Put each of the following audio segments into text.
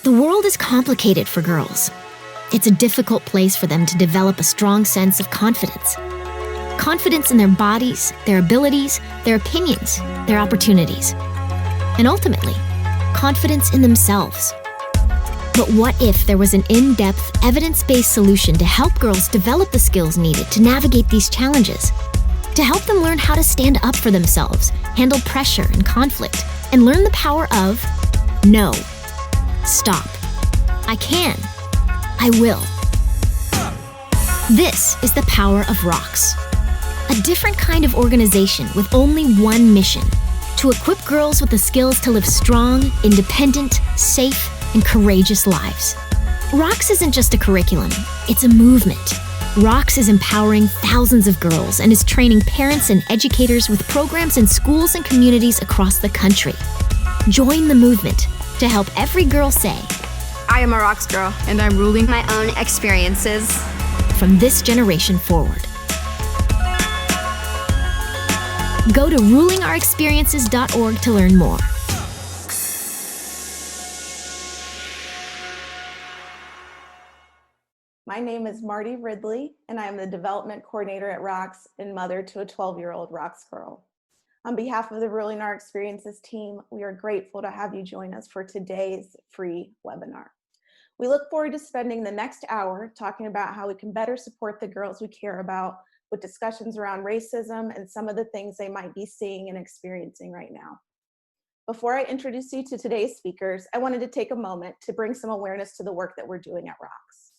The world is complicated for girls. It's a difficult place for them to develop a strong sense of confidence. Confidence in their bodies, their abilities, their opinions, their opportunities. And ultimately, confidence in themselves. But what if there was an in-depth, evidence-based solution to help girls develop the skills needed to navigate these challenges? To help them learn how to stand up for themselves, handle pressure and conflict, and learn the power of no. Stop. I can. I will. This is the power of ROX. A different kind of organization with only one mission: to equip girls with the skills to live strong, independent, safe, and courageous lives. ROX isn't just a curriculum, it's a movement. ROX is empowering thousands of girls and is training parents and educators with programs in schools and communities across the country. Join the movement to help every girl say, I am a ROX girl, and I'm ruling my own experiences from this generation forward. Go to rulingourexperiences.org to learn more. My name is Marty Ridley, and I am the development coordinator at ROX and mother to a 12-year-old ROX girl. On behalf of the Ruling Our Experiences team, we are grateful to have you join us for today's free webinar. We look forward to spending the next hour talking about how we can better support the girls we care about with discussions around racism and some of the things they might be seeing and experiencing right now. Before I introduce you to today's speakers, I wanted to take a moment to bring some awareness to the work that we're doing at ROX.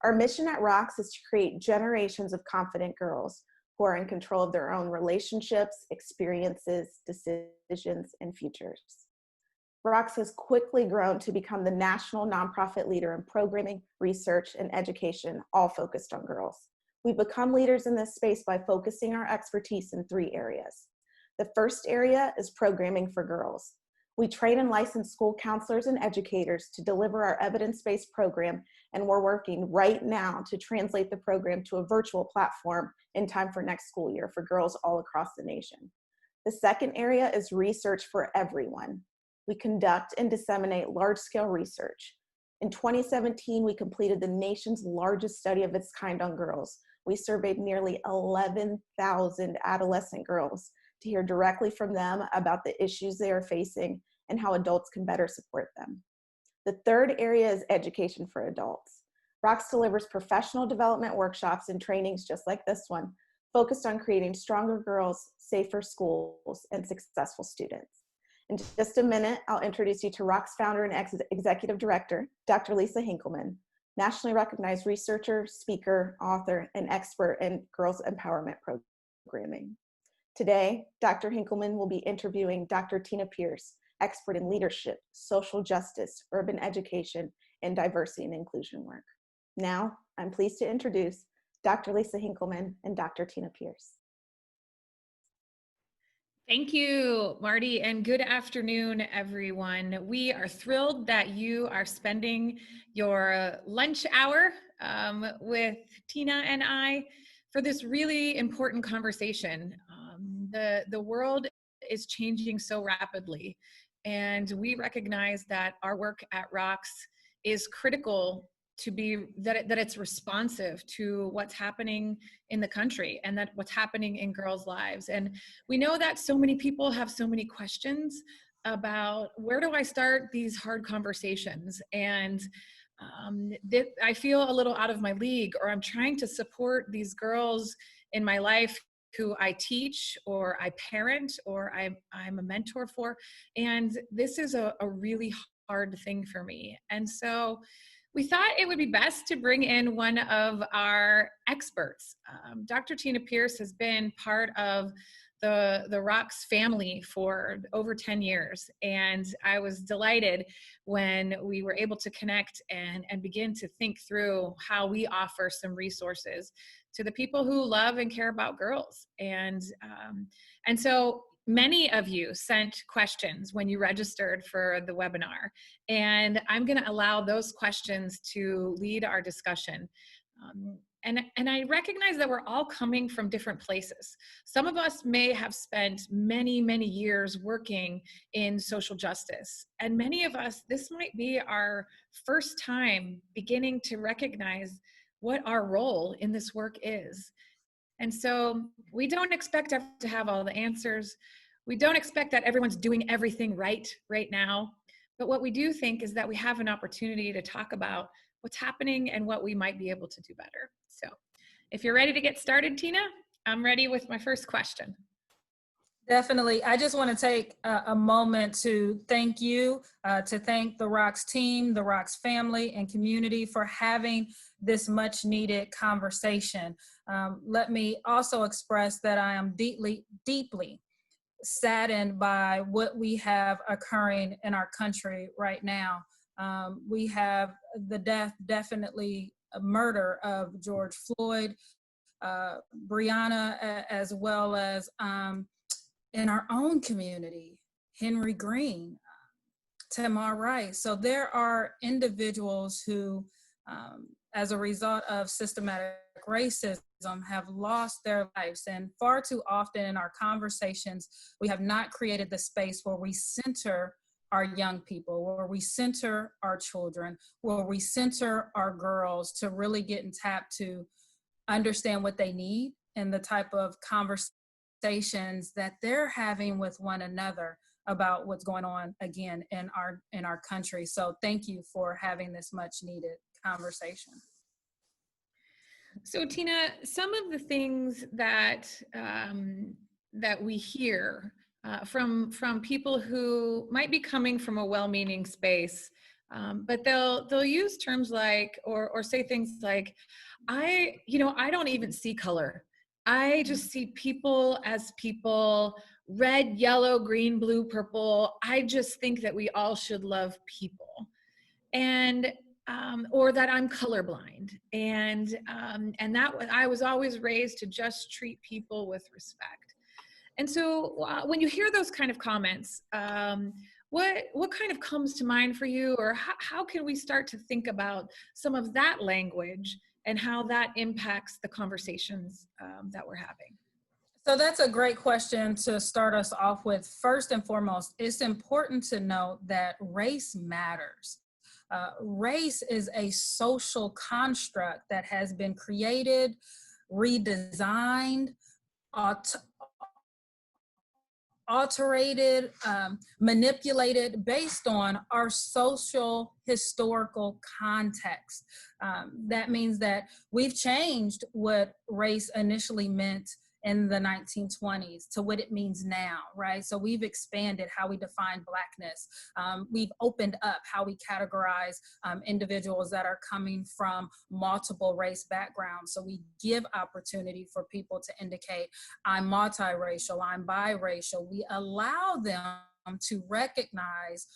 Our mission at ROX is to create generations of confident girls who are in control of their own relationships, experiences, decisions, and futures. ROX has quickly grown to become the national nonprofit leader in programming, research, and education, all focused on girls. We've become leaders in this space by focusing our expertise in 3 areas. The first area is programming for girls. We train and license school counselors and educators to deliver our evidence-based program, and we're working right now to translate the program to a virtual platform in time for next school year for girls all across the nation. The second area is research for everyone. We conduct and disseminate large-scale research. In 2017, we completed the nation's largest study of its kind on girls. We surveyed nearly 11,000 adolescent girls to hear directly from them about the issues they are facing and how adults can better support them. The third area is education for adults. ROX delivers professional development workshops and trainings just like this one, focused on creating stronger girls, safer schools, and successful students. In just a minute, I'll introduce you to ROX founder and executive director, Dr. Lisa Hinkleman, nationally recognized researcher, speaker, author, and expert in girls empowerment programming. Today, Dr. Hinkleman will be interviewing Dr. Tina Pierce, expert in leadership, social justice, urban education, and diversity and inclusion work. Now, I'm pleased to introduce Dr. Lisa Hinkleman and Dr. Tina Pierce. Thank you, Marty, and good afternoon, everyone. We are thrilled that you are spending your lunch hour with Tina and I for this really important conversation. The world is changing so rapidly, and we recognize that our work at ROX is critical to be that it's responsive to what's happening in the country and that what's happening in girls' lives. And we know that so many people have so many questions about where do I start these hard conversations, and I feel a little out of my league, or I'm trying to support these girls in my life who I teach or I parent or I'm a mentor for, and this is a really hard thing for me. And so we thought it would be best to bring in one of our experts. Dr. Tina Pierce has been part of the ROX family for over 10 years. And I was delighted when we were able to connect and begin to think through how we offer some resources to the people who love and care about girls. And so many of you sent questions when you registered for the webinar, and I'm going to allow those questions to lead our discussion. And I recognize that we're all coming from different places. Some of us may have spent many, many years working in social justice. And many of us, this might be our first time beginning to recognize what our role in this work is. And so we don't expect to have all the answers. We don't expect that everyone's doing everything right now. But what we do think is that we have an opportunity to talk about what's happening and what we might be able to do better. So if you're ready to get started, Tina, I'm ready with my first question. Definitely. I just want to take a moment to thank you, to thank the ROX team, the ROX family and community for having this much needed conversation. Let me also express that I am deeply, deeply saddened by what we have occurring in our country right now. We have the death, definitely a murder of George Floyd, Breonna, as well as in our own community, Henry Green, Tamar Rice. So there are individuals who, as a result of systematic racism, have lost their lives. And far too often in our conversations, we have not created the space where we center our young people, where we center our children, where we center our girls to really get and tap to understand what they need and the type of conversations that they're having with one another about what's going on again in our country. So thank you for having this much needed conversation. So Tina, some of the things that that we hear from people who might be coming from a well-meaning space, but they'll use terms like or say things like, I don't even see color. I just see people as people, red, yellow, green, blue, purple. I just think that we all should love people. And or that I'm colorblind, and that I was always raised to just treat people with respect. And so when you hear those kind of comments, what kind of comes to mind for you, or how can we start to think about some of that language and how that impacts the conversations that we're having? So that's a great question to start us off with. First and foremost, it's important to note that race matters. Race is a social construct that has been created, redesigned, alterated, manipulated based on our social historical context. That means that we've changed what race initially meant in the 1920s to what it means now, right? So we've expanded how we define Blackness. We've opened up how we categorize individuals that are coming from multiple race backgrounds. So we give opportunity for people to indicate, I'm multiracial, I'm biracial. We allow them to recognize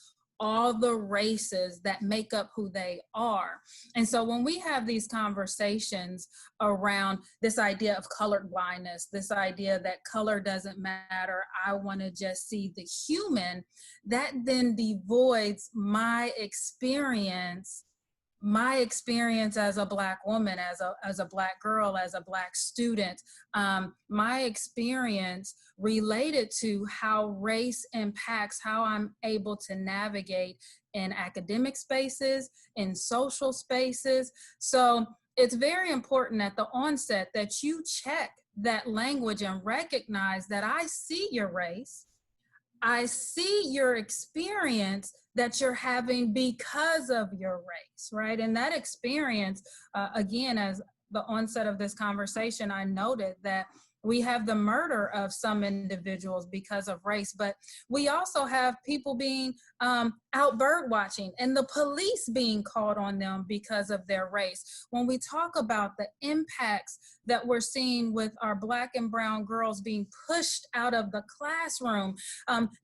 all the races that make up who they are. And so when we have these conversations around this idea of colored blindness, this idea that color doesn't matter, I want to just see the human, that then devoids my experience as a Black woman, as a Black girl, as a Black student, my experience related to how race impacts how I'm able to navigate in academic spaces, in social spaces. So it's very important at the onset that you check that language and recognize that I see your race, I see your experience that you're having because of your race, right? And that experience, again, as the onset of this conversation, I noted that we have the murder of some individuals because of race, but we also have people being out bird watching and the police being called on them because of their race. When we talk about the impacts that we're seeing with our Black and brown girls being pushed out of the classroom,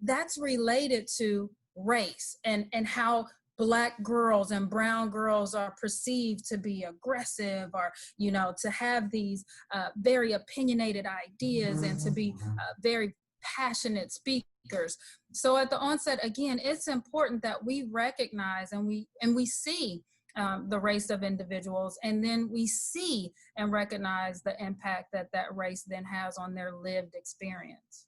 that's related to race and how Black girls and brown girls are perceived to be aggressive, or, to have these very opinionated ideas and to be very passionate speakers. So at the onset, again, it's important that we recognize and we see the race of individuals, and then we see and recognize the impact that that race then has on their lived experience.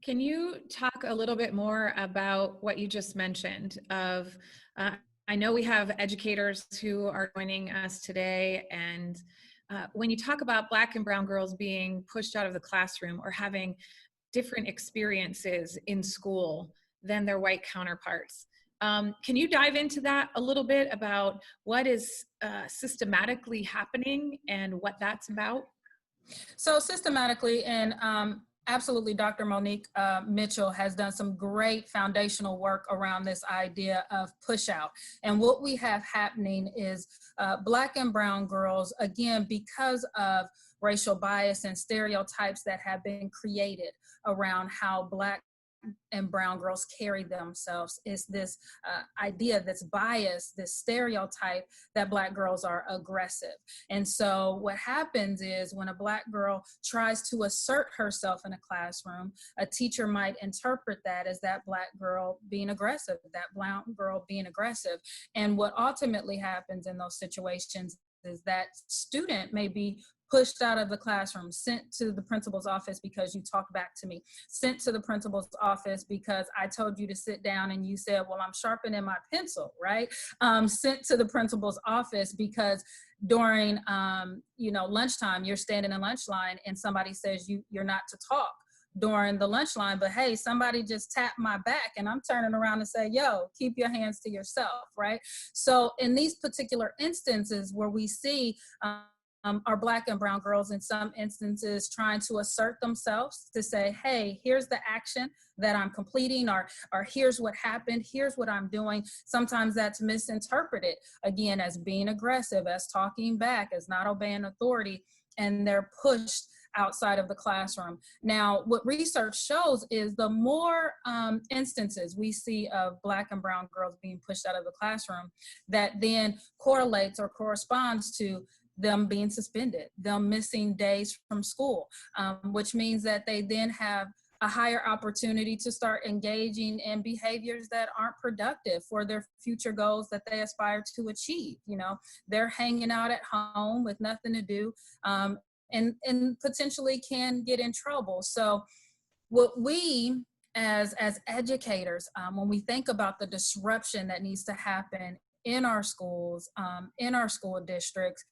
Can you talk a little bit more about what you just mentioned of, I know we have educators who are joining us today, and when you talk about Black and brown girls being pushed out of the classroom or having different experiences in school than their white counterparts, can you dive into that a little bit about what is systematically happening and what that's about? So systematically, and absolutely, Dr. Monique Mitchell has done some great foundational work around this idea of push out. And what we have happening is Black and brown girls, again, because of racial bias and stereotypes that have been created around how Black and brown girls carry themselves, is this idea that's biased, this stereotype that Black girls are aggressive. And so what happens is when a Black girl tries to assert herself in a classroom, a teacher might interpret that as that Black girl being aggressive, that brown girl being aggressive. And what ultimately happens in those situations is that student may be pushed out of the classroom, sent to the principal's office because you talked back to me, sent to the principal's office because I told you to sit down and you said, well, I'm sharpening my pencil, right? Sent to the principal's office because during, lunchtime, you're standing in lunch line and somebody says you're not to talk during the lunch line, but hey, somebody just tapped my back and I'm turning around and say, yo, keep your hands to yourself, right? So in these particular instances where we see our Black and brown girls in some instances trying to assert themselves to say, hey, here's the action that I'm completing, or here's what happened, here's what I'm doing. Sometimes that's misinterpreted, again, as being aggressive, as talking back, as not obeying authority, and they're pushed outside of the classroom. Now, what research shows is the more instances we see of Black and brown girls being pushed out of the classroom, that then correlates or corresponds to them being suspended, them missing days from school, which means that they then have a higher opportunity to start engaging in behaviors that aren't productive for their future goals that they aspire to achieve. They're hanging out at home with nothing to do, and potentially can get in trouble. So what we as educators, when we think about the disruption that needs to happen in our schools, in our school districts,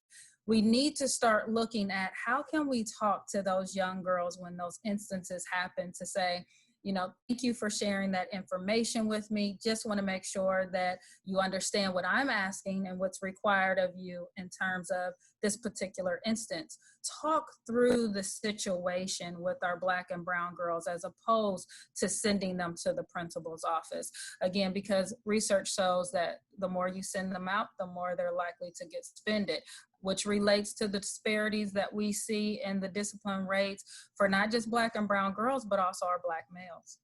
we need to start looking at how can we talk to those young girls when those instances happen to say, thank you for sharing that information with me. Just want to make sure that you understand what I'm asking and what's required of you in terms of this particular instance. Talk through the situation with our Black and brown girls as opposed to sending them to the principal's office. Again, because research shows that the more you send them out, the more they're likely to get suspended, which relates to the disparities that we see in the discipline rates for not just Black and brown girls, but also our Black males.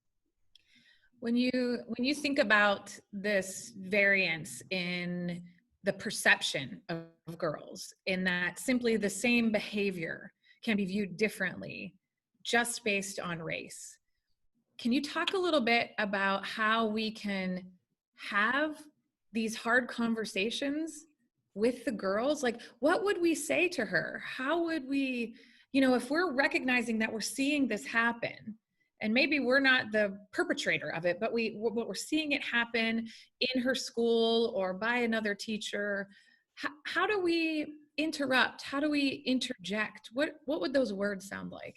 When you think about this variance in the perception of girls, in that simply the same behavior can be viewed differently just based on race, can you talk a little bit about how we can have these hard conversations with the girls? Like, what would we say to her? How would we, if we're recognizing that we're seeing this happen, and maybe we're not the perpetrator of it, but we're seeing it happen in her school or by another teacher, how do we interrupt? How do we interject? What would those words sound like?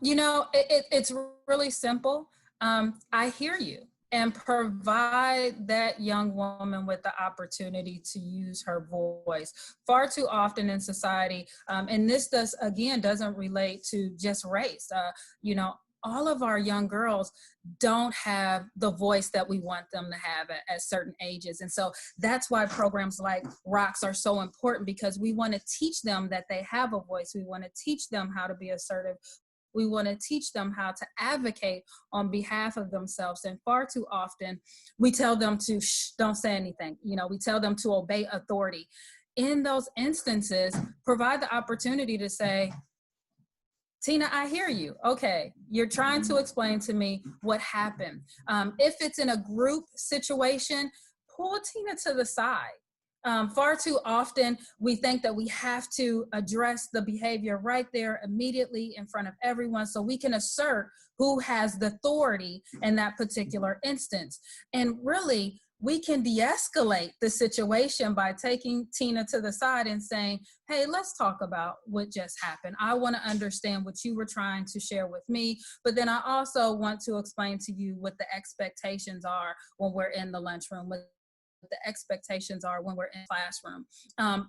It's really simple. I hear you. And provide that young woman with the opportunity to use her voice. Far too often in society, and this doesn't relate to just race. All of our young girls don't have the voice that we want them to have at certain ages. And so that's why programs like ROX are so important, because we want to teach them that they have a voice. We want to teach them how to be assertive. We want to teach them how to advocate on behalf of themselves. And far too often, we tell them to don't say anything. We tell them to obey authority. In those instances, provide the opportunity to say, Tina, I hear you. Okay, you're trying to explain to me what happened. If it's in a group situation, pull Tina to the side. Far too often, we think that we have to address the behavior right there immediately in front of everyone so we can assert who has the authority in that particular instance. And really, we can de-escalate the situation by taking Tina to the side and saying, hey, let's talk about what just happened. I want to understand what you were trying to share with me, but then I also want to explain to you what the expectations are when we're in the lunchroom, what the expectations are when we're in classroom.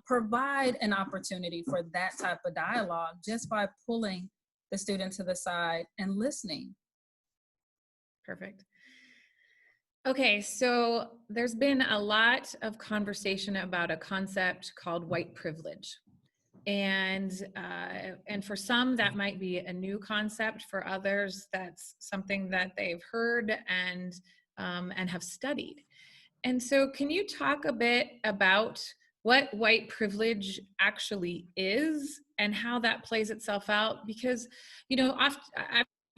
Provide an opportunity for that type of dialogue just by pulling the student to the side and listening. Perfect. Okay, so there's been a lot of conversation about a concept called white privilege. And for some, that might be a new concept. For others, that's something that they've heard and have studied. And so can you talk a bit about what white privilege actually is and how that plays itself out? Because, you know, I've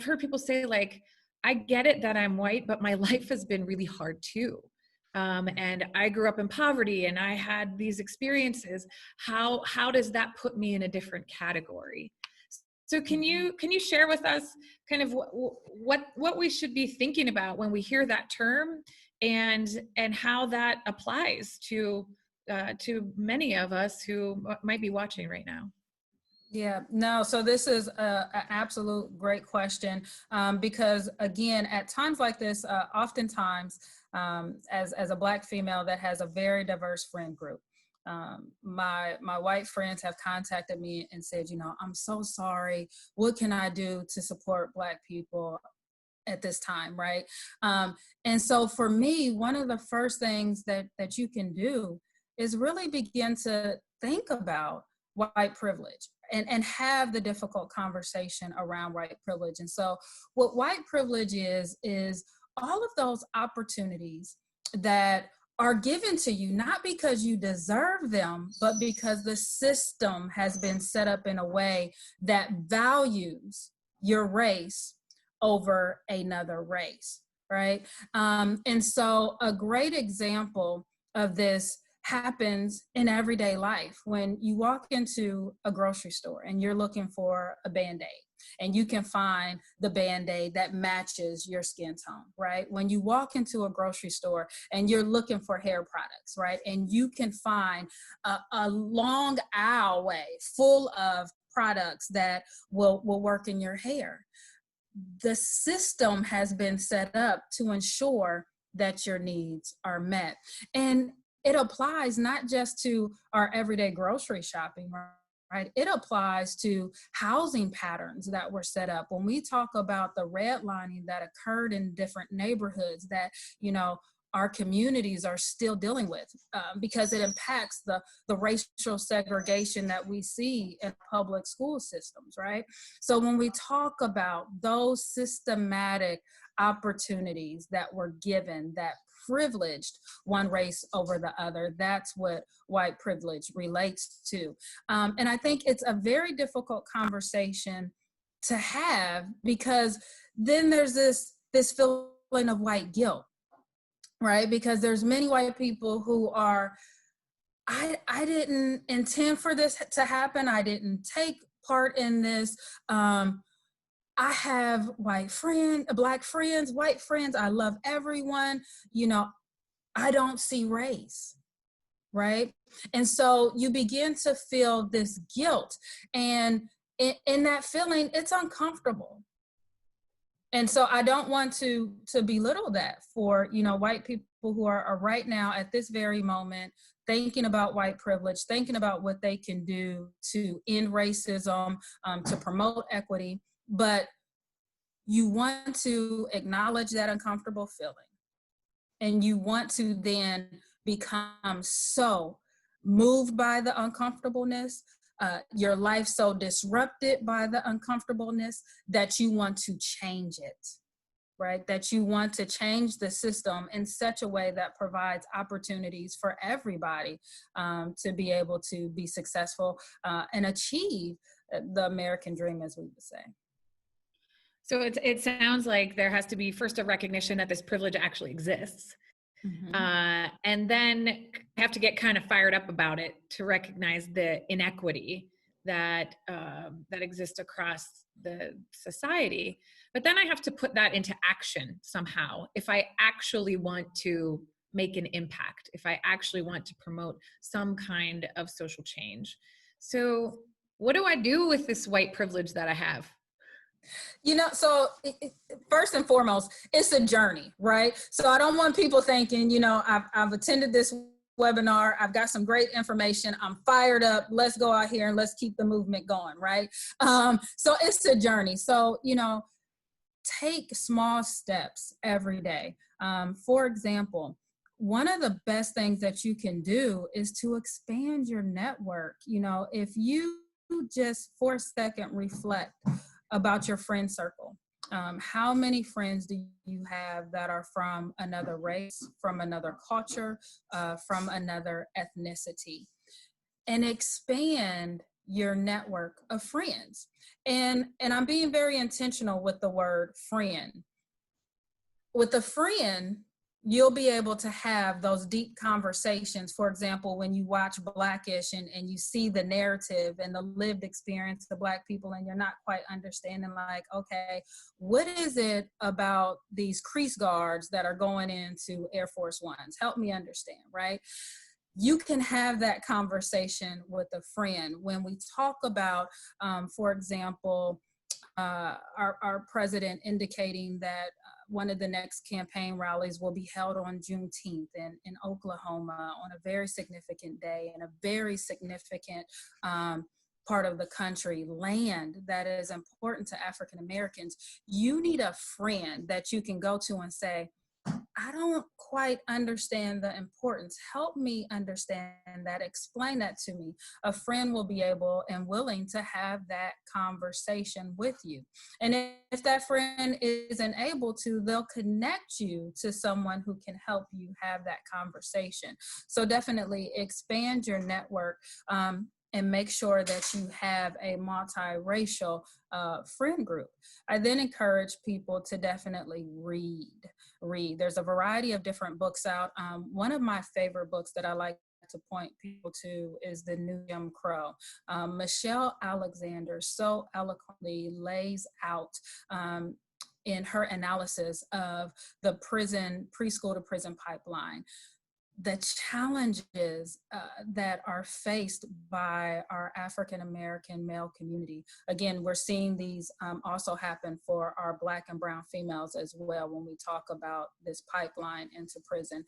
heard people say, like, I get it that I'm white, but my life has been really hard too. And I grew up in poverty and I had these experiences. How does that put me in a different category? So can you share with us kind of what we should be thinking about when we hear that term, and how that applies to many of us who might be watching right now? Yeah, no, so this is an absolute great question, because again, at times like this, oftentimes as a Black female that has a very diverse friend group, my white friends have contacted me and said, you know, I'm so sorry. What can I do to support Black people at this time, right? And so for me, one of the first things that you can do is really begin to think about white privilege and have the difficult conversation around white privilege. And so what white privilege is all of those opportunities that are given to you, not because you deserve them, but because the system has been set up in a way that values your race over another race, right? And so a great example of this happens in everyday life. When you walk into a grocery store and you're looking for a Band-Aid, and you can find the Band-Aid that matches your skin tone, right? When you walk into a grocery store and you're looking for hair products, right? And you can find a long aisleway full of products that will work in your hair. The system has been set up to ensure that your needs are met. And it applies not just to our everyday grocery shopping, right? It applies to housing patterns that were set up. When we talk about the redlining that occurred in different neighborhoods that, you know, our communities are still dealing with, because it impacts the racial segregation that we see in public school systems, right? So when we talk about those systematic opportunities that were given that privileged one race over the other, that's what white privilege relates to. And I think it's a very difficult conversation to have, because then there's this feeling of white guilt, right? Because there's many white people who are, I didn't intend for this to happen. I didn't take part in this. I have Black friends, white friends. I love everyone. You know, I don't see race, right? And so you begin to feel this guilt, and in that feeling, it's uncomfortable. And so I don't want to belittle that for, you know, white people who are right now at this very moment thinking about white privilege, thinking about what they can do to end racism, to promote equity. But you want to acknowledge that uncomfortable feeling. And you want to then become so moved by the uncomfortableness, your life so disrupted by the uncomfortableness that you want to change it, right? That you want to change the system in such a way that provides opportunities for everybody to be able to be successful and achieve the American dream, as we would say. So it sounds like there has to be first a recognition that this privilege actually exists. And then have to get kind of fired up about it to recognize the inequity that that exists across the society. But then I have to put that into action somehow if I actually want to make an impact, if I actually want to promote some kind of social change. So what do I do with this white privilege that I have? So first and foremost, it's a journey, right? So I don't want people thinking, I've attended this webinar, I've got some great information, I'm fired up, let's go out here and let's keep the movement going, right? So it's a journey. So, take small steps every day. For example, one of the best things that you can do is to expand your network. If you just for a second reflect about your friend circle. How many friends do you have that are from another race, from another culture, from another ethnicity? And expand your network of friends. And I'm being very intentional with the word friend. With a friend, you'll be able to have those deep conversations. For example, when you watch Blackish and you see the narrative and the lived experience of Black people, and you're not quite understanding, like, okay, what is it about these crease guards that are going into Air Force Ones? Help me understand, right? You can have that conversation with a friend. When we talk about, for example, our president indicating that one of the next campaign rallies will be held on Juneteenth in Oklahoma on a very significant day and a very significant part of the country, land that is important to African Americans. You need a friend that you can go to and say, I don't quite understand the importance. Help me understand that. Explain that to me. A friend will be able and willing to have that conversation with you. And if that friend isn't able to, they'll connect you to someone who can help you have that conversation. So definitely expand your network. And make sure that you have a multiracial friend group. I then encourage people to definitely read. There's a variety of different books out. One of my favorite books that I like to point people to is The New Jim Crow. Michelle Alexander so eloquently lays out in her analysis of the preschool to prison pipeline, the challenges that are faced by our African-American male community. Again, we're seeing these also happen for our Black and brown females as well. When we talk about this pipeline into prison,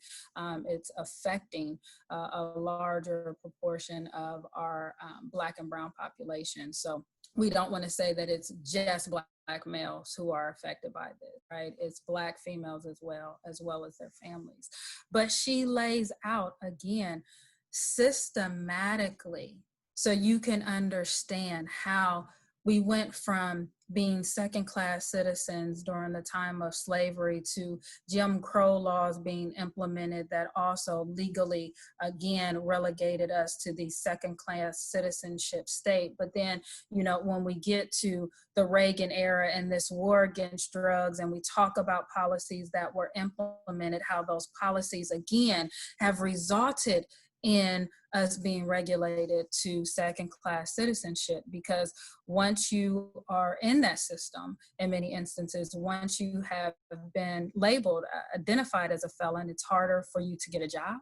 it's affecting a larger proportion of our Black and brown population. So we don't want to say that it's just Black males who are affected by this, right? It's Black females as well as their families. But she lays out, again, systematically, so you can understand how we went from being second-class citizens during the time of slavery to Jim Crow laws being implemented that also legally, again, relegated us to the second-class citizenship state. But then, when we get to the Reagan era and this war against drugs, and we talk about policies that were implemented, how those policies, again, have resulted in us being regulated to second-class citizenship, because once you are in that system, in many instances, once you have been labeled, identified as a felon, it's harder for you to get a job.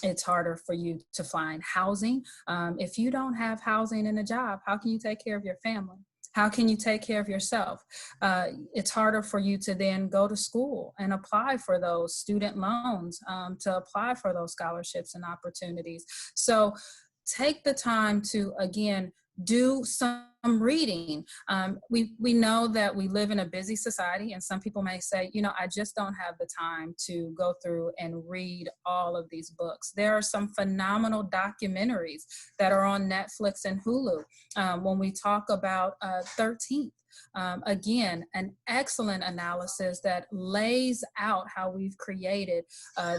It's harder for you to find housing. If you don't have housing and a job, how can you take care of your family? How can you take care of yourself? It's harder for you to then go to school and apply for those student loans, to apply for those scholarships and opportunities. So take the time to, again, do some reading. We know that we live in a busy society, and some people may say, I just don't have the time to go through and read all of these books. There are some phenomenal documentaries that are on Netflix and Hulu. When we talk about 13th, again, an excellent analysis that lays out how we've created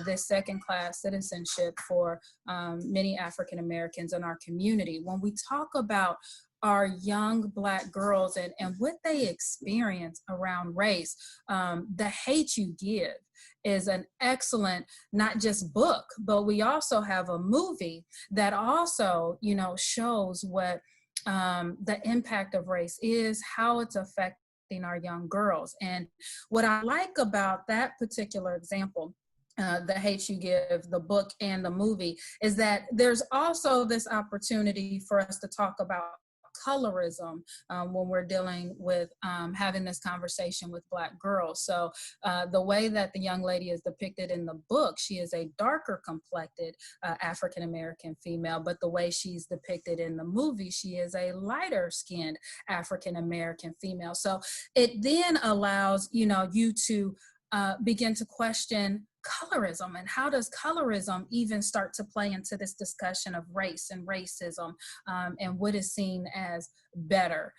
this second-class citizenship for many African Americans in our community. When we talk about our young Black girls and what they experience around race, the hate you give, is an excellent, not just book, but we also have a movie that also, you know, shows what the impact of race is, how it's affecting our young girls. And what I like about that particular example, The Hate You Give, the book and the movie, is that there's also this opportunity for us to talk about colorism when we're dealing with having this conversation with Black girls. So the way that the young lady is depicted in the book, she is a darker complected African-American female, but the way she's depicted in the movie, she is a lighter skinned African-American female. So it then allows, you know, you to begin to question colorism, and how does colorism even start to play into this discussion of race and racism, and what is seen as better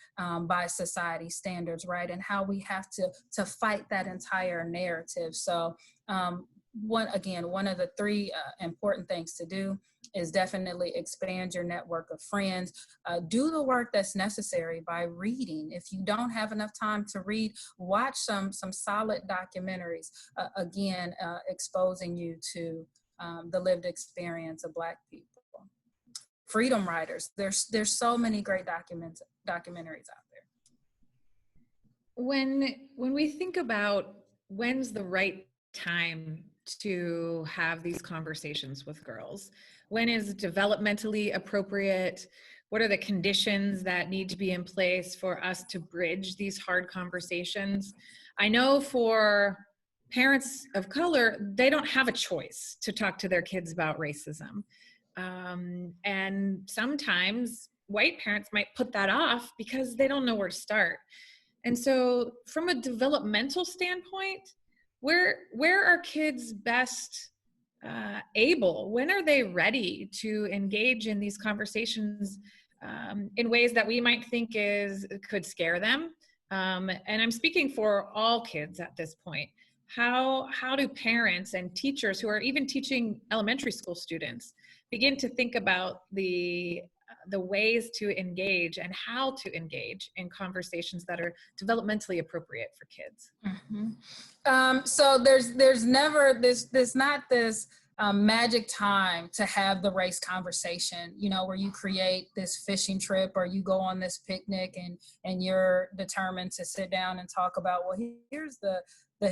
by society standards, right? And how we have to fight that entire narrative. So one of the three important things to do is definitely expand your network of friends. Do the work that's necessary by reading. If you don't have enough time to read, watch some solid documentaries, exposing you to the lived experience of Black people. Freedom writers, there's so many great documentaries out there. When we think about when's the right time to have these conversations with girls, when is developmentally appropriate? What are the conditions that need to be in place for us to bridge these hard conversations? I know for parents of color, they don't have a choice to talk to their kids about racism. And sometimes white parents might put that off because they don't know where to start. And so from a developmental standpoint, where are kids best able? When are they ready to engage in these conversations in ways that we might think could scare them? And I'm speaking for all kids at this point. How do parents and teachers who are even teaching elementary school students begin to think about the ways to engage and how to engage in conversations that are developmentally appropriate for kids? Mm-hmm. So there's never this not this magic time to have the race conversation, you know, where you create this fishing trip or you go on this picnic and you're determined to sit down and talk about, well, here's the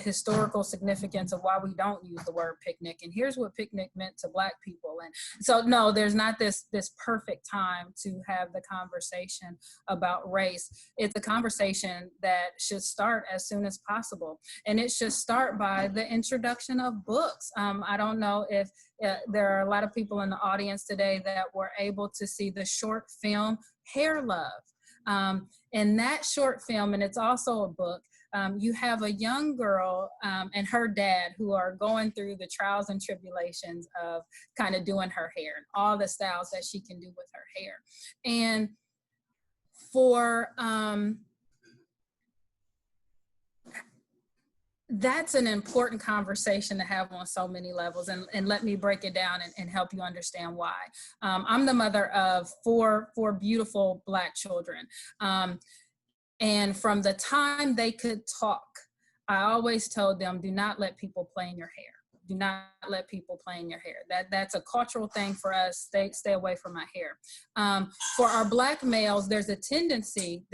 historical significance of why we don't use the word picnic, and here's what picnic meant to Black people. And so no, there's not this perfect time to have the conversation about race. It's a conversation that should start as soon as possible, and it should start by the introduction of books. I don't know if there are a lot of people in the audience today that were able to see the short film Hair Love. In that short film, and it's also a book, you have a young girl and her dad who are going through the trials and tribulations of kind of doing her hair and all the styles that she can do with her hair. And for that's an important conversation to have on so many levels, and let me break it down and help you understand why. I'm the mother of four beautiful Black children. And from the time they could talk, I always told them, do not let people play in your hair. Do not let people play in your hair. That's a cultural thing for us. Stay away from my hair. For our Black males, there's a tendency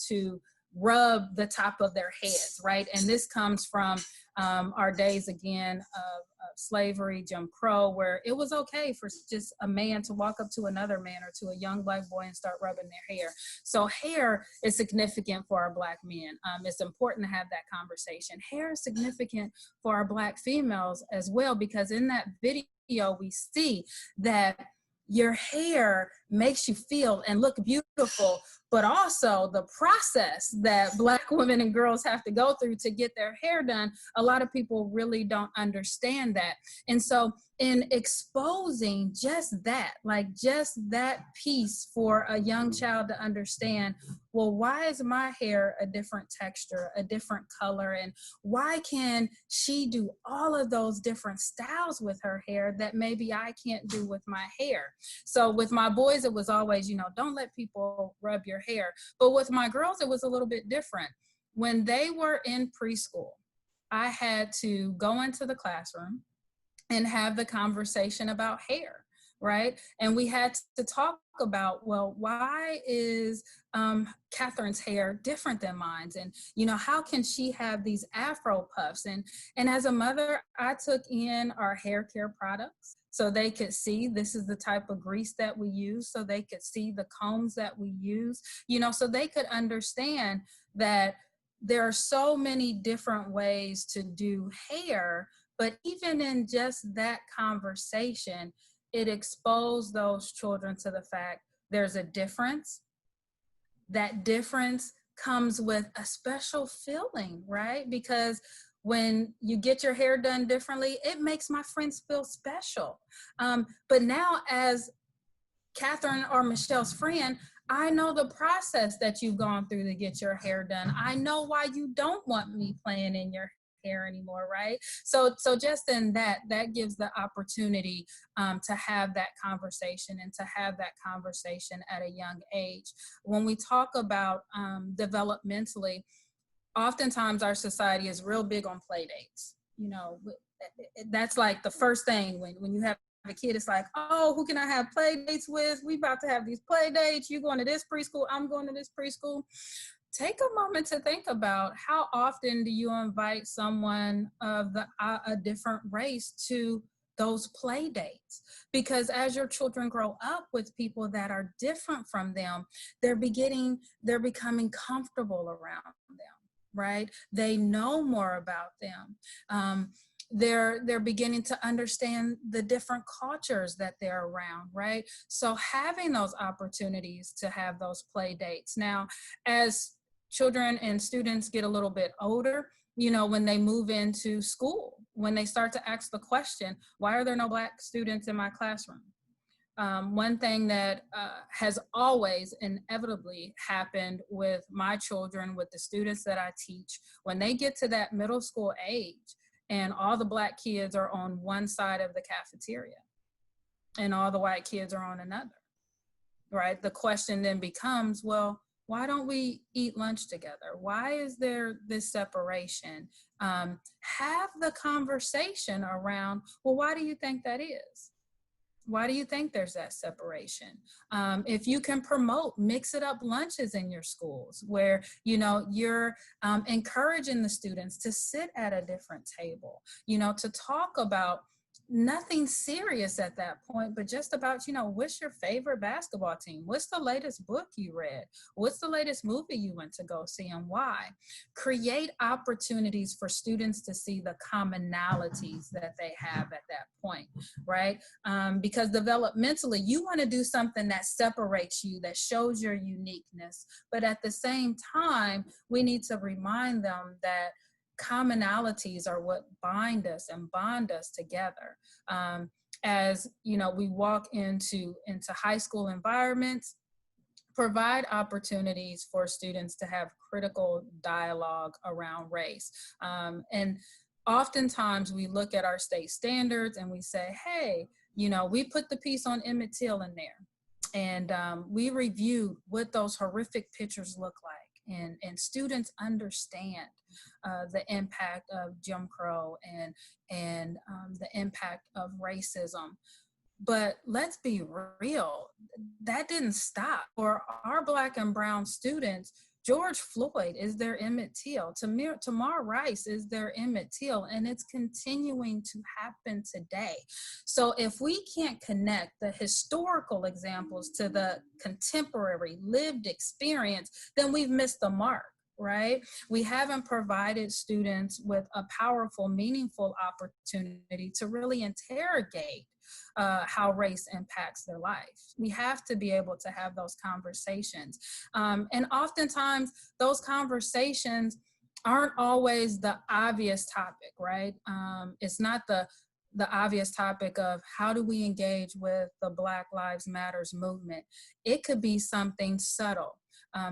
to rub the top of their heads, right? And this comes from our days, again, of slavery, Jim Crow, where it was okay for just a man to walk up to another man or to a young Black boy and start rubbing their hair. So hair is significant for our Black men. It's important to have that conversation. Hair is significant for our Black females as well, because in that video, we see that your hair makes you feel and look beautiful, but also the process that Black women and girls have to go through to get their hair done, a lot of people really don't understand that. And so in exposing just that piece for a young child to understand, well, why is my hair a different texture, a different color, and why can she do all of those different styles with her hair that maybe I can't do with my hair? So with my boys, it was always, don't let people rub your hair. But with my girls, it was a little bit different. When they were in preschool, I had to go into the classroom and have the conversation about hair, right? And we had to talk about, well, why is Catherine's hair different than mine? And, how can she have these Afro puffs? And as a mother, I took in our hair care products so they could see this is the type of grease that we use, so they could see the combs that we use, so they could understand that there are so many different ways to do hair. But even in just that conversation, it exposed those children to the fact there's a difference. That difference comes with a special feeling, right? Because when you get your hair done differently, it makes my friends feel special. But now, as Catherine or Michelle's friend, I know the process that you've gone through to get your hair done. I know why you don't want me playing in your hair anymore, right? So just in that gives the opportunity to have that conversation, and to have that conversation at a young age. When we talk about developmentally, oftentimes our society is real big on play dates. That's like the first thing when you have a kid. It's like, oh, who can I have play dates with? We about to have these play dates. You going to this preschool, I'm going to this preschool. Take a moment to think about, how often do you invite someone of a different race to those play dates? Because as your children grow up with people that are different from them, they're becoming comfortable around them, right? They know more about them. They're beginning to understand the different cultures that they're around, right? So having those opportunities to have those play dates. Now, as children and students get a little bit older, when they move into school, when they start to ask the question, why are there no Black students in my classroom? One thing that has always inevitably happened with my children, with the students that I teach, when they get to that middle school age, and all the Black kids are on one side of the cafeteria and all the white kids are on another, right? The question then becomes, well, why don't we eat lunch together? Why is there this separation? Have the conversation around, well, why do you think that is? Why do you think there's that separation? If you can promote mix it up lunches in your schools, where you're encouraging the students to sit at a different table, to talk about nothing serious at that point, but just about, what's your favorite basketball team? What's the latest book you read? What's the latest movie you went to go see, and why? Create opportunities for students to see the commonalities that they have at that point, right? Because developmentally, you want to do something that separates you, that shows your uniqueness. But at the same time, we need to remind them that commonalities are what bind us and bond us together. As we walk into high school environments, provide opportunities for students to have critical dialogue around race. And oftentimes we look at our state standards and we say, hey, we put the piece on Emmett Till in there. And we reviewed what those horrific pictures look like. And students understand the impact of Jim Crow and the impact of racism. But let's be real, that didn't stop. For our Black and brown students, George Floyd is their Emmett Till. Tamir Rice is their Emmett Till, and it's continuing to happen today. So if we can't connect the historical examples to the contemporary lived experience, then we've missed the mark, right? We haven't provided students with a powerful, meaningful opportunity to really interrogate how race impacts their life. We have to be able to have those conversations. And oftentimes those conversations aren't always the obvious topic, right? It's not the obvious topic of how do we engage with the Black Lives Matters movement. It could be something subtle.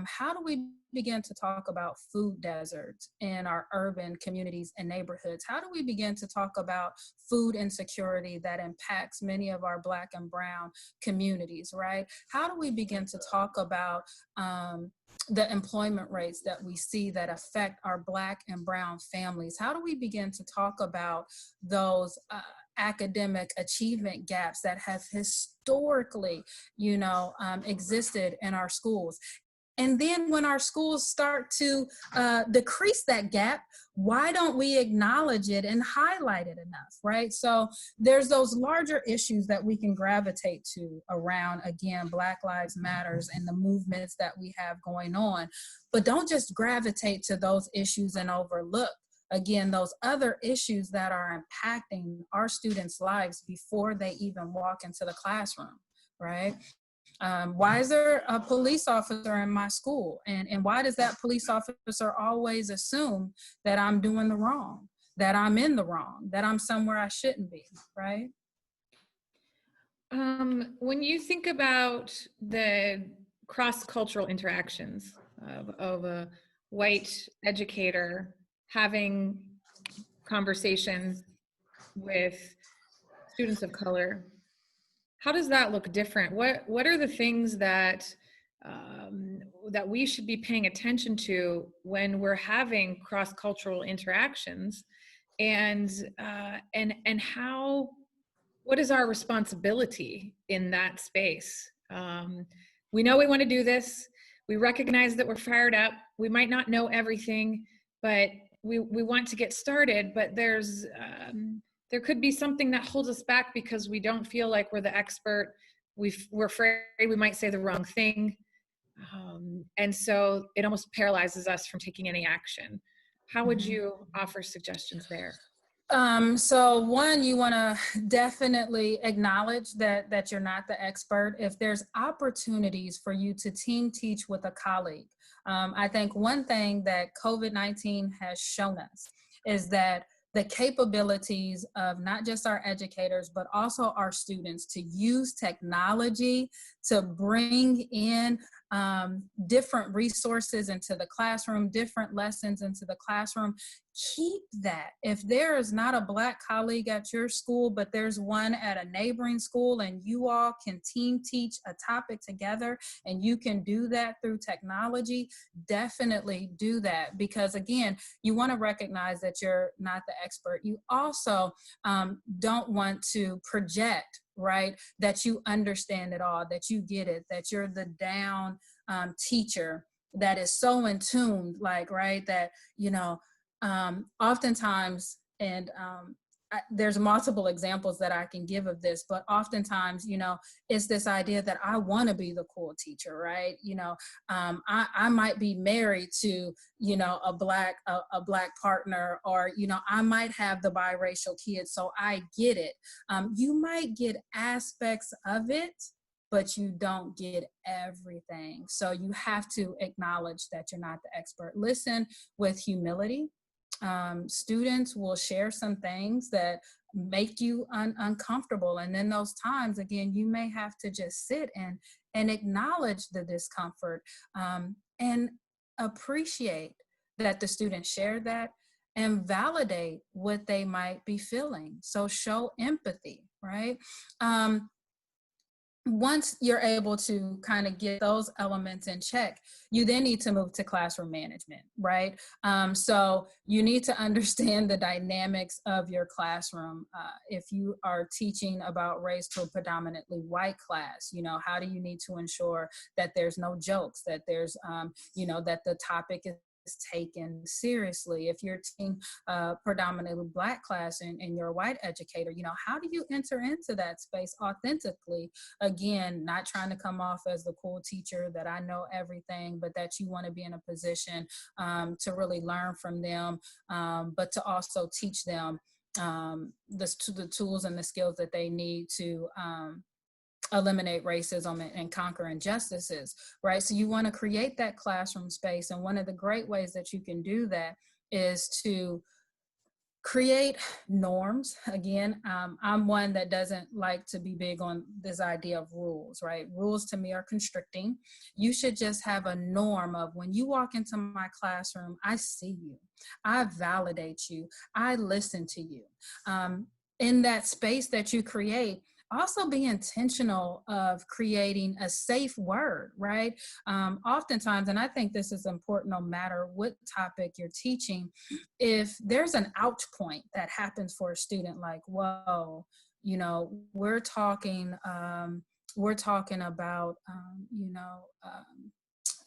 how do we begin to talk about food deserts in our urban communities and neighborhoods? How do we begin to talk about food insecurity that impacts many of our Black and Brown communities, right? How do we begin to talk about the employment rates that we see that affect our Black and Brown families? How do we begin to talk about those academic achievement gaps that have historically, existed in our schools? And then when our schools start to decrease that gap, why don't we acknowledge it and highlight it enough, right? So there's those larger issues that we can gravitate to around, again, Black Lives Matters and the movements that we have going on. But don't just gravitate to those issues and overlook, again, those other issues that are impacting our students' lives before they even walk into the classroom, right? Why is there a police officer in my school? And why does that police officer always assume that I'm doing the wrong, that I'm in the wrong, that I'm somewhere I shouldn't be, right? When you think about the cross-cultural interactions of a white educator having conversations with students of color, how does that look different? What are the things that that we should be paying attention to when we're having cross-cultural interactions, and how, what is our responsibility in that space? We know we want to do this. We recognize that we're fired up. We might not know everything, but we want to get started. But there could be something that holds us back because we don't feel like we're the expert. We're afraid we might say the wrong thing. And so it almost paralyzes us from taking any action. How would you offer suggestions there? So one, you want to definitely acknowledge that you're not the expert. If there's opportunities for you to team teach with a colleague, I think one thing that COVID-19 has shown us is that the capabilities of not just our educators, but also our students to use technology to bring in different resources into the classroom, different lessons into the classroom. Keep that. If there is not a Black colleague at your school, but there's one at a neighboring school, and you all can team teach a topic together, and you can do that through technology, definitely do that. Because again, you want to recognize that you're not the expert. You also don't want to project, right, that you understand it all, that you get it, that you're the down teacher that is so in tune, like, right, that, oftentimes, and there's multiple examples that I can give of this, but oftentimes, it's this idea that I want to be the cool teacher, right? I might be married to, a black partner, or, I might have the biracial kids, so I get it. You might get aspects of it, but you don't get everything. So you have to acknowledge that you're not the expert. Listen with humility. Students will share some things that make you uncomfortable. And in those times, again, you may have to just sit and acknowledge the discomfort and appreciate that the student shared that and validate what they might be feeling. So show empathy, right? Once you're able to kind of get those elements in check, you then need to move to classroom management, right? So you need to understand the dynamics of your classroom. If you are teaching about race to a predominantly white class, how do you need to ensure that there's no jokes, that there's, that the topic is taken seriously? If you're teaching predominantly Black class and you're a white educator, how do you enter into that space authentically? Again, not trying to come off as the cool teacher that I know everything, but that you want to be in a position to really learn from them, but to also teach them the tools and the skills that they need to eliminate racism and conquer injustices, right? So you want to create that classroom space. And one of the great ways that you can do that is to Create norms. Again, I'm one that doesn't like to be big on this idea of rules, right? Rules to me are constricting. You should just have a norm of when you walk into my classroom, I see you, I validate you, I listen to you. In that space that you create, also be intentional of creating a safe word, right? Oftentimes, and I think this is important no matter what topic you're teaching, if there's an ouch point that happens for a student, like, whoa, you know, we're talking about,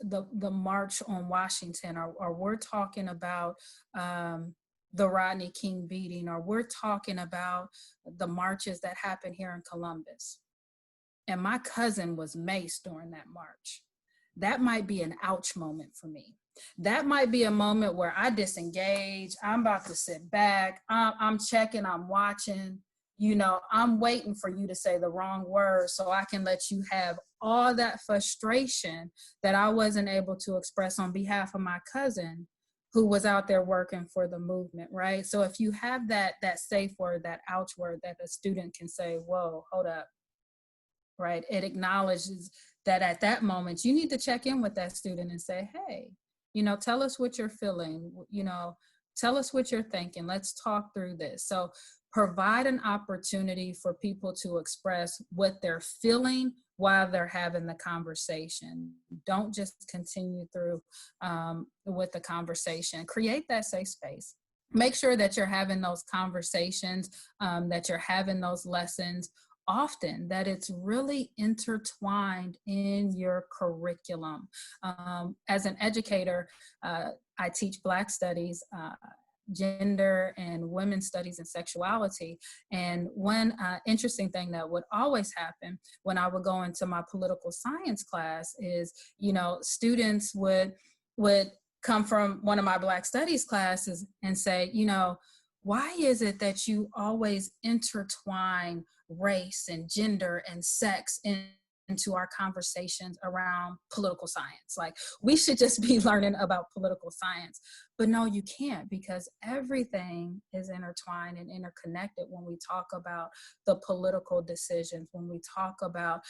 the March on Washington, or we're talking about the Rodney King beating, or we're talking about the marches that happened here in Columbus, and my cousin was maced during that march. That might be an ouch moment for me. That might be a moment where I disengage. I'm about to sit back. I'm checking, I'm watching. You know, I'm waiting for you to say the wrong word so I can let you have all that frustration that I wasn't able to express on behalf of my cousin who was out there working for the movement, right? So if you have that safe word, that ouch word that a student can say, whoa, hold up, right? It acknowledges that at that moment, you need to check in with that student and say, hey, you know, tell us what you're feeling, you know, tell us what you're thinking. Let's talk through this. So provide an opportunity for people to express what they're feeling while they're having the conversation. Don't just continue through with the conversation. Create that safe space. Make sure that you're having those conversations, that you're having those lessons often, that it's really intertwined in your curriculum. As an educator, I teach Black studies, gender and women's studies and sexuality. And one interesting thing that would always happen when I would go into my political science class is, you know, students would come from one of my Black studies classes and say, you know, why is it that you always intertwine race and gender and sex into our conversations around political science? Like, we should just be learning about political science. But no, you can't, because everything is intertwined and interconnected when we talk about the political decisions, when we talk about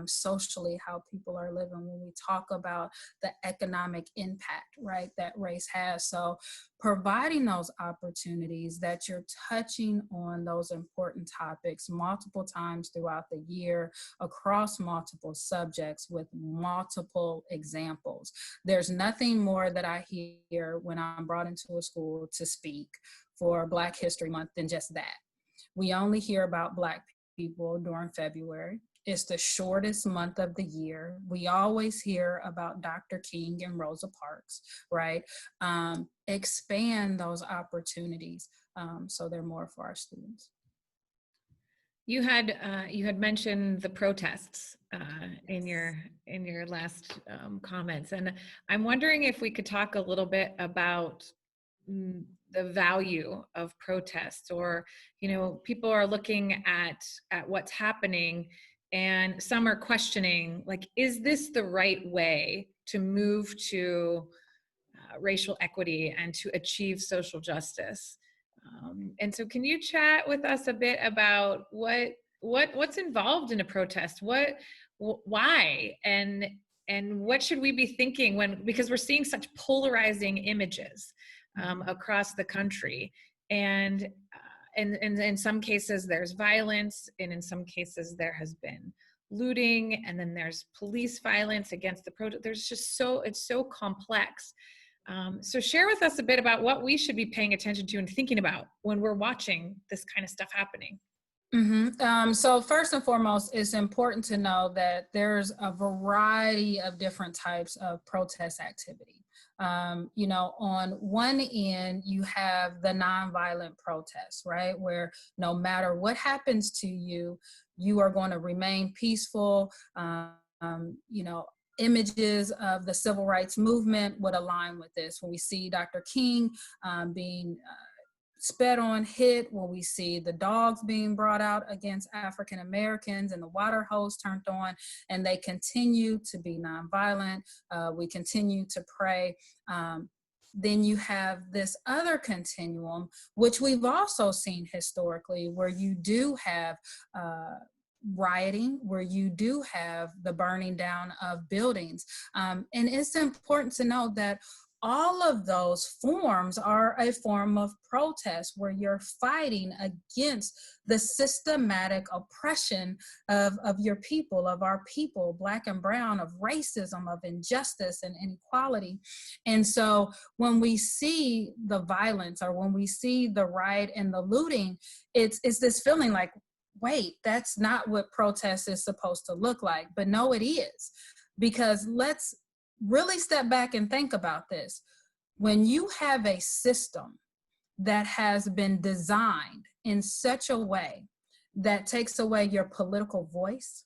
socially how people are living, when we talk about the economic impact, right, that race has. So providing those opportunities that you're touching on those important topics multiple times throughout the year across multiple subjects with multiple examples. There's nothing more that I hear when I'm brought into a school to speak for Black History Month than just that. We only hear about Black people during February. It's the shortest month of the year. We always hear about Dr. King and Rosa Parks, right? Expand those opportunities so they're more for our students. You had mentioned the protests in your last comments, and I'm wondering if we could talk a little bit about the value of protests, or, you know, people are looking at what's happening, and some are questioning, like, is this the right way to move to racial equity and to achieve social justice? And so can you chat with us a bit about what's involved in a protest, why, and what should we be thinking because we're seeing such polarizing images across the country, and in some cases there's violence, and in some cases there has been looting, and then there's police violence against the protest. It's so complex. So share with us a bit about what we should be paying attention to and thinking about when we're watching this kind of stuff happening. Mm-hmm. So first and foremost, it's important to know that there's a variety of different types of protest activity. You know, on one end, you have the nonviolent protests, right? Where no matter what happens to you, you are going to remain peaceful. You know, images of the civil rights movement would align with this. When we see Dr. King being sped on, hit, when we see the dogs being brought out against African Americans and the water hose turned on, and they continue to be nonviolent. We continue to pray. then you have this other continuum, which we've also seen historically, where you do have rioting, where you do have the burning down of buildings. And it's important to know that all of those forms are a form of protest, where you're fighting against the systematic oppression of your people, of our people, Black and brown, of racism, of injustice and inequality. And so when we see the violence, or when we see the riot and the looting, it's this feeling like, wait, that's not what protest is supposed to look like. But no, it is. Because let's really step back and think about this. When you have a system that has been designed in such a way that takes away your political voice,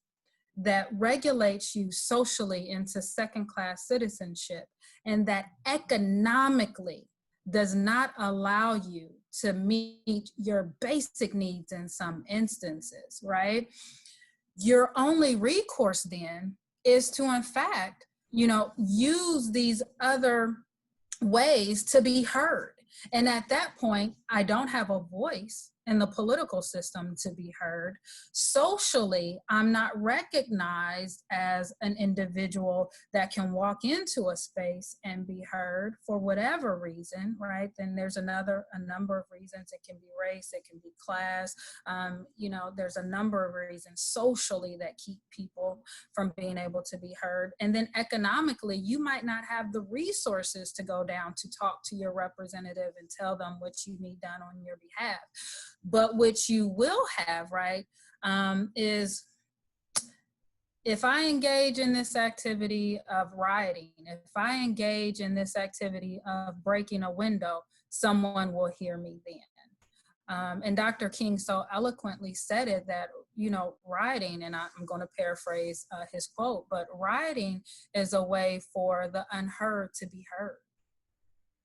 that regulates you socially into second-class citizenship, and that economically does not allow you to meet your basic needs in some instances, right? Your only recourse then is to, in fact, use these other ways to be heard. And at that point, I don't have a voice in the political system to be heard. Socially, I'm not recognized as an individual that can walk into a space and be heard for whatever reason, right? Then there's a number of reasons. It can be race, it can be class. There's a number of reasons socially that keep people from being able to be heard. And then economically, you might not have the resources to go down to talk to your representative and tell them what you need done on your behalf. But what you will have, right, is if I engage in this activity of rioting, if I engage in this activity of breaking a window, someone will hear me then. And Dr. King so eloquently said it that, rioting, and I'm going to paraphrase his quote, but rioting is a way for the unheard to be heard.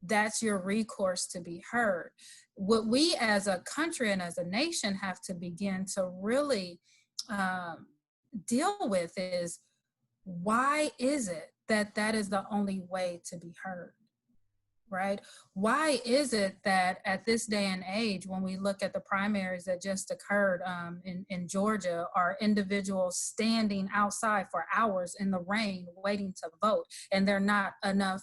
That's your recourse to be heard. What we as a country and as a nation have to begin to really deal with is, why is it that is the only way to be heard, right? Why is it that at this day and age, when we look at the primaries that just occurred in Georgia, are individuals standing outside for hours in the rain waiting to vote, and there are not enough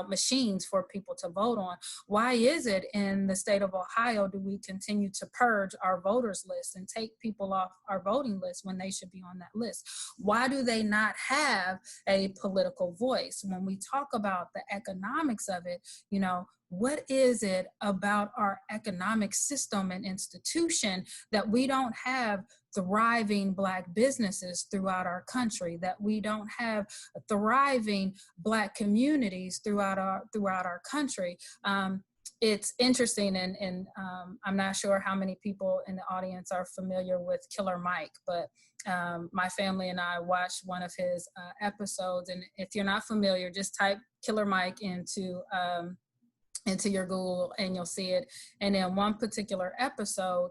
machines for people to vote on? Why is it in the state of Ohio do we continue to purge our voters list and take people off our voting list when they should be on that list? Why do they not have a political voice? When we talk about the economics of it, what is it about our economic system and institution that we don't have thriving Black businesses throughout our country, that we don't have thriving Black communities throughout our country? It's interesting, and I'm not sure how many people in the audience are familiar with Killer Mike, but my family and I watched one of his episodes, and if you're not familiar, just type Killer Mike into your Google and you'll see it. And in one particular episode,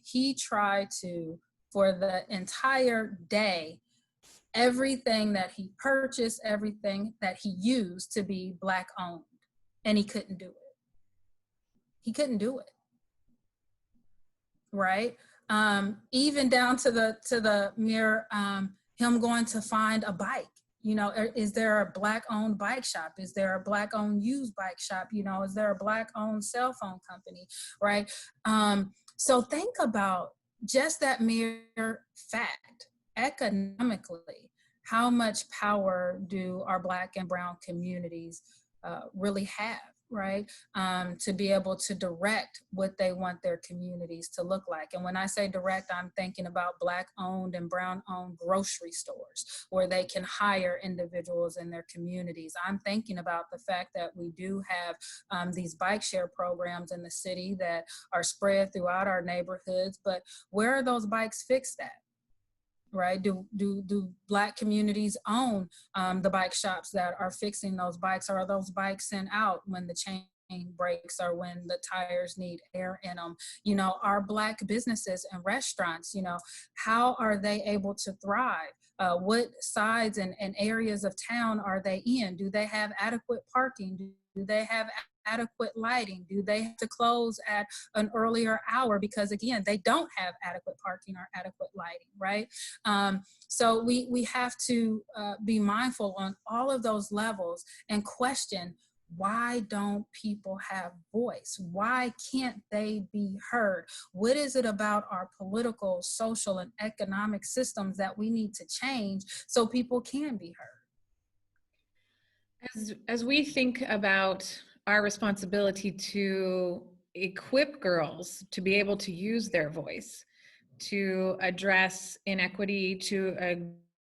he tried to, for the entire day, everything that he purchased, everything that he used to be Black owned, and he couldn't do it. He couldn't do it, right? Even down to the mere him going to find a bike. Is there a Black owned bike shop? Is there a Black owned used bike shop? Is there a Black owned cell phone company, right? So think about just that mere fact. Economically, how much power do our Black and brown communities really have, right? To be able to direct what they want their communities to look like. And when I say direct, I'm thinking about Black owned and brown owned grocery stores where they can hire individuals in their communities. I'm thinking about the fact that we do have these bike share programs in the city that are spread throughout our neighborhoods, but where are those bikes fixed at? Right? Do Black communities own the bike shops that are fixing those bikes? Or are those bikes sent out when the chain breaks or when the tires need air in them. Our Black businesses and restaurants, how are they able to thrive? What sides and areas of town are they in? Do they have adequate parking? Do they have adequate lighting? Do they have to close at an earlier hour because, again, they don't have adequate parking or adequate lighting, right? So we have to be mindful on all of those levels and question, why don't people have voice? Why can't they be heard? What is it about our political, social, and economic systems that we need to change so people can be heard? As we think about our responsibility to equip girls to be able to use their voice, to address inequity, to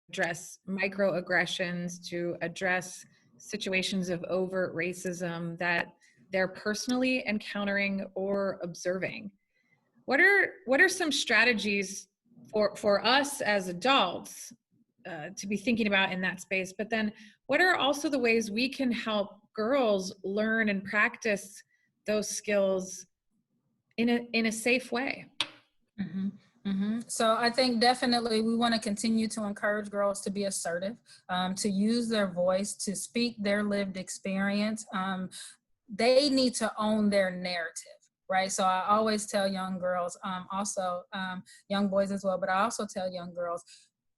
address microaggressions, to address situations of overt racism that they're personally encountering or observing. What are some strategies for us as adults to be thinking about in that space? But then what are also the ways we can help girls learn and practice those skills in a safe way? Mm-hmm. Mm-hmm. So I think definitely we want to continue to encourage girls to be assertive, to use their voice, to speak their lived experience. They need to own their narrative, right? So I always tell young girls, also young boys as well, but I also tell young girls,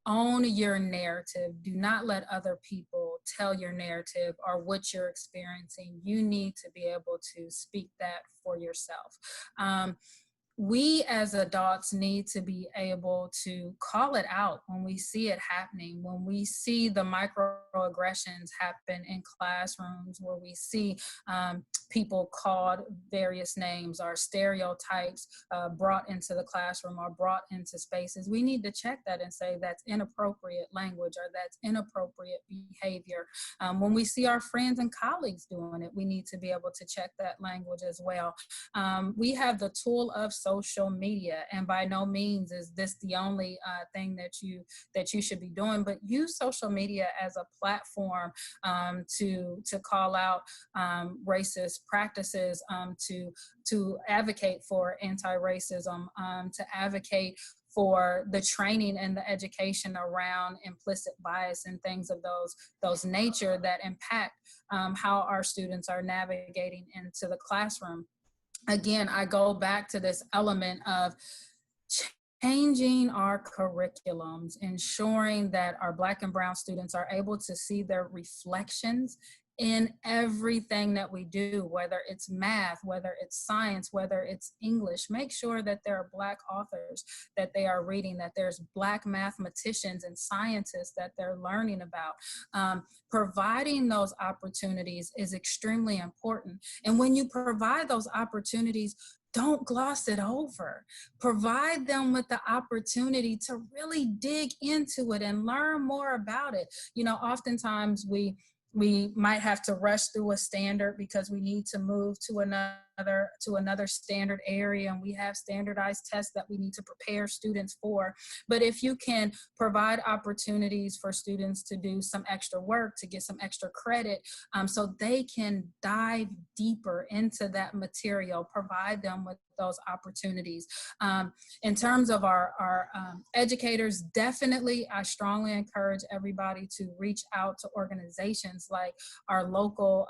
own your narrative. Do not let other people tell your narrative or what you're experiencing. You need to be able to speak that for yourself. We as adults need to be able to call it out when we see it happening, when we see the microaggressions happen in classrooms, where we see people called various names or stereotypes brought into the classroom or brought into spaces. We need to check that and say that's inappropriate language or that's inappropriate behavior. When we see our friends and colleagues doing it, we need to be able to check that language as well. We have the tool of social media, and by no means is this the only thing that you should be doing, but use social media as a platform to call out racist practices, to advocate for anti-racism, to advocate for the training and the education around implicit bias and things of those nature that impact how our students are navigating into the classroom. Again, I go back to this element of changing our curriculums, ensuring that our Black and Brown students are able to see their reflections in everything that we do, whether it's math, whether it's science, whether it's English. Make sure that there are Black authors that they are reading, that there's Black mathematicians and scientists that they're learning about. Providing those opportunities is extremely important. And when you provide those opportunities, don't gloss it over. Provide them with the opportunity to really dig into it and learn more about it. Oftentimes we might have to rush through a standard because we need to move to another standard area, and we have standardized tests that we need to prepare students for. But if you can provide opportunities for students to do some extra work, to get some extra credit, so they can dive deeper into that material, provide them with those opportunities. In terms of our educators, definitely, I strongly encourage everybody to reach out to organizations like our local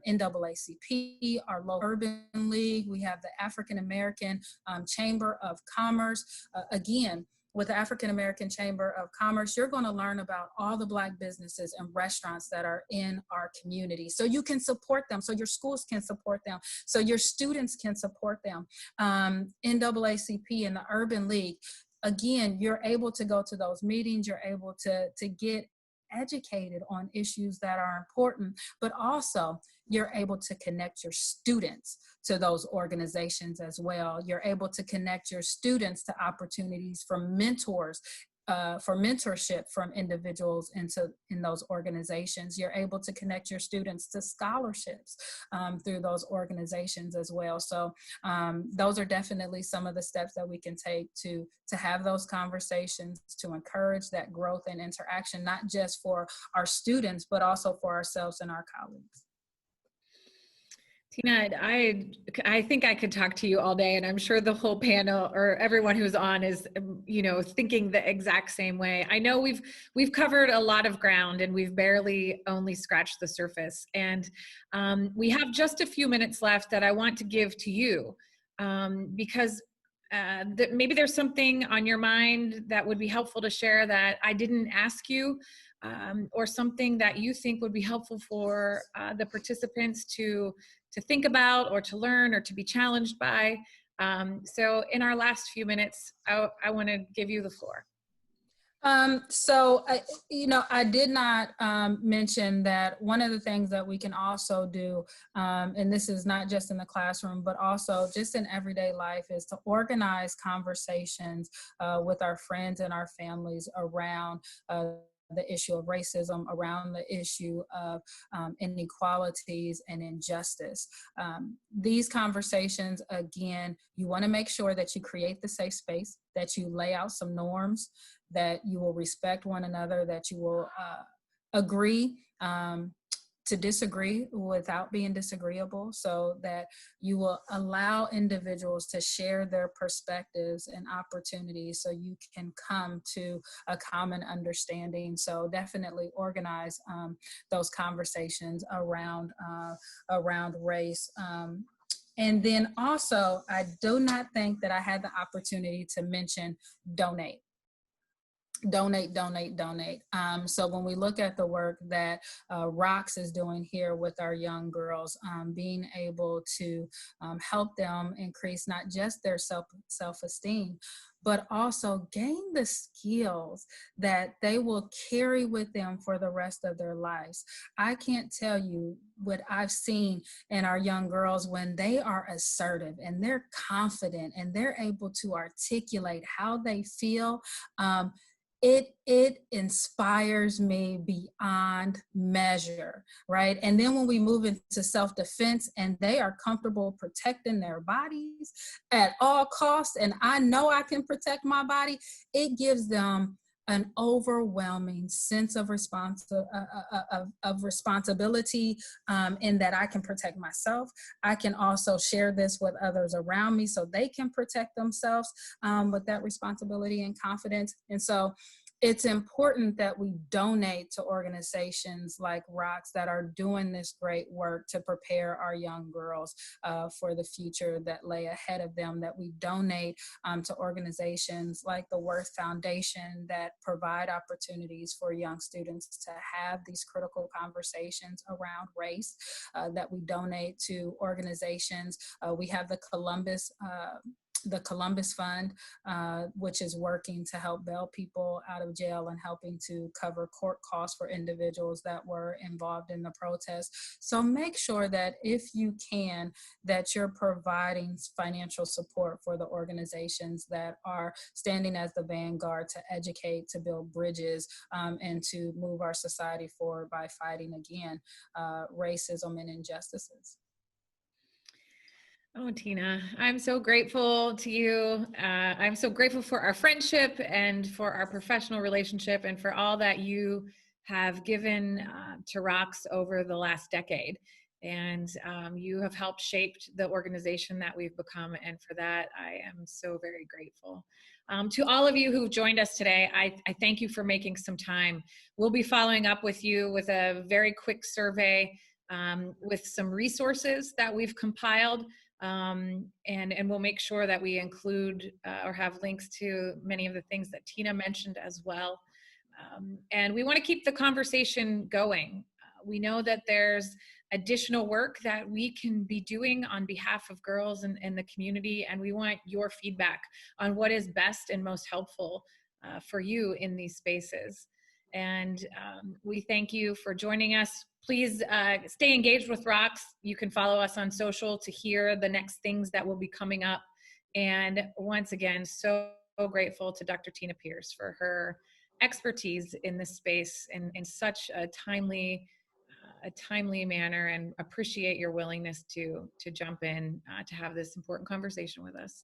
NAACP, our local Urban League. We have the African American Chamber of Commerce. Again, with the African American Chamber of Commerce, you're going to learn about all the Black businesses and restaurants that are in our community. So you can support them, so your schools can support them, so your students can support them. NAACP and the Urban League, again, you're able to go to those meetings, you're able to get educated on issues that are important, but also you're able to connect your students to those organizations as well. You're able to connect your students to opportunities from mentors, for mentorship from individuals in those organizations. You're able to connect your students to scholarships through those organizations as well. So those are definitely some of the steps that we can take to have those conversations, to encourage that growth and interaction, not just for our students, but also for ourselves and our colleagues. Tina, I think I could talk to you all day, and I'm sure the whole panel or everyone who's on is, thinking the exact same way. I know we've covered a lot of ground, and we've barely only scratched the surface. And we have just a few minutes left that I want to give to you, because maybe there's something on your mind that would be helpful to share that I didn't ask you, or something that you think would be helpful for the participants to think about or to learn or to be challenged by. So in our last few minutes, I want to give you the floor. I did not mention that one of the things that we can also do, and this is not just in the classroom, but also just in everyday life, is to organize conversations with our friends and our families around the issue of racism, around the issue of inequalities and injustice. These conversations, again, you want to make sure that you create the safe space, that you lay out some norms, that you will respect one another, that you will agree to disagree without being disagreeable, so that you will allow individuals to share their perspectives and opportunities so you can come to a common understanding. So definitely organize those conversations around race. And then also, I do not think that I had the opportunity to mention donate. Donate. So when we look at the work that ROX is doing here with our young girls, being able to help them increase not just their self-esteem, but also gain the skills that they will carry with them for the rest of their lives. I can't tell you what I've seen in our young girls when they are assertive and they're confident and they're able to articulate how they feel. It inspires me beyond measure, right? And then when we move into self-defense and they are comfortable protecting their bodies at all costs, and I know I can protect my body, it gives them an overwhelming sense of responsibility, in that I can protect myself. I can also share this with others around me so they can protect themselves with that responsibility and confidence. And so it's important that we donate to organizations like ROX that are doing this great work to prepare our young girls for the future that lay ahead of them, that we donate to organizations like the Worth Foundation that provide opportunities for young students to have these critical conversations around race, that we donate to organizations. We have the Columbus Fund, which is working to help bail people out of jail and helping to cover court costs for individuals that were involved in the protest. So make sure that if you can, that you're providing financial support for the organizations that are standing as the vanguard to educate, to build bridges, and to move our society forward by fighting again racism and injustices. Oh, Tina, I'm so grateful to you. I'm so grateful for our friendship and for our professional relationship and for all that you have given to ROX over the last decade. And you have helped shape the organization that we've become. And for that, I am so very grateful. To all of you who've joined us today, I thank you for making some time. We'll be following up with you with a very quick survey with some resources that we've compiled. And we'll make sure that we include or have links to many of the things that Tina mentioned as well. And we want to keep the conversation going. We know that there's additional work that we can be doing on behalf of girls in the community, and we want your feedback on what is best and most helpful for you in these spaces. And we thank you for joining us. Please stay engaged with ROX. You can follow us on social to hear the next things that will be coming up. And once again, so grateful to Dr. Tina Pierce for her expertise in this space in such a timely manner, and appreciate your willingness to jump in to have this important conversation with us.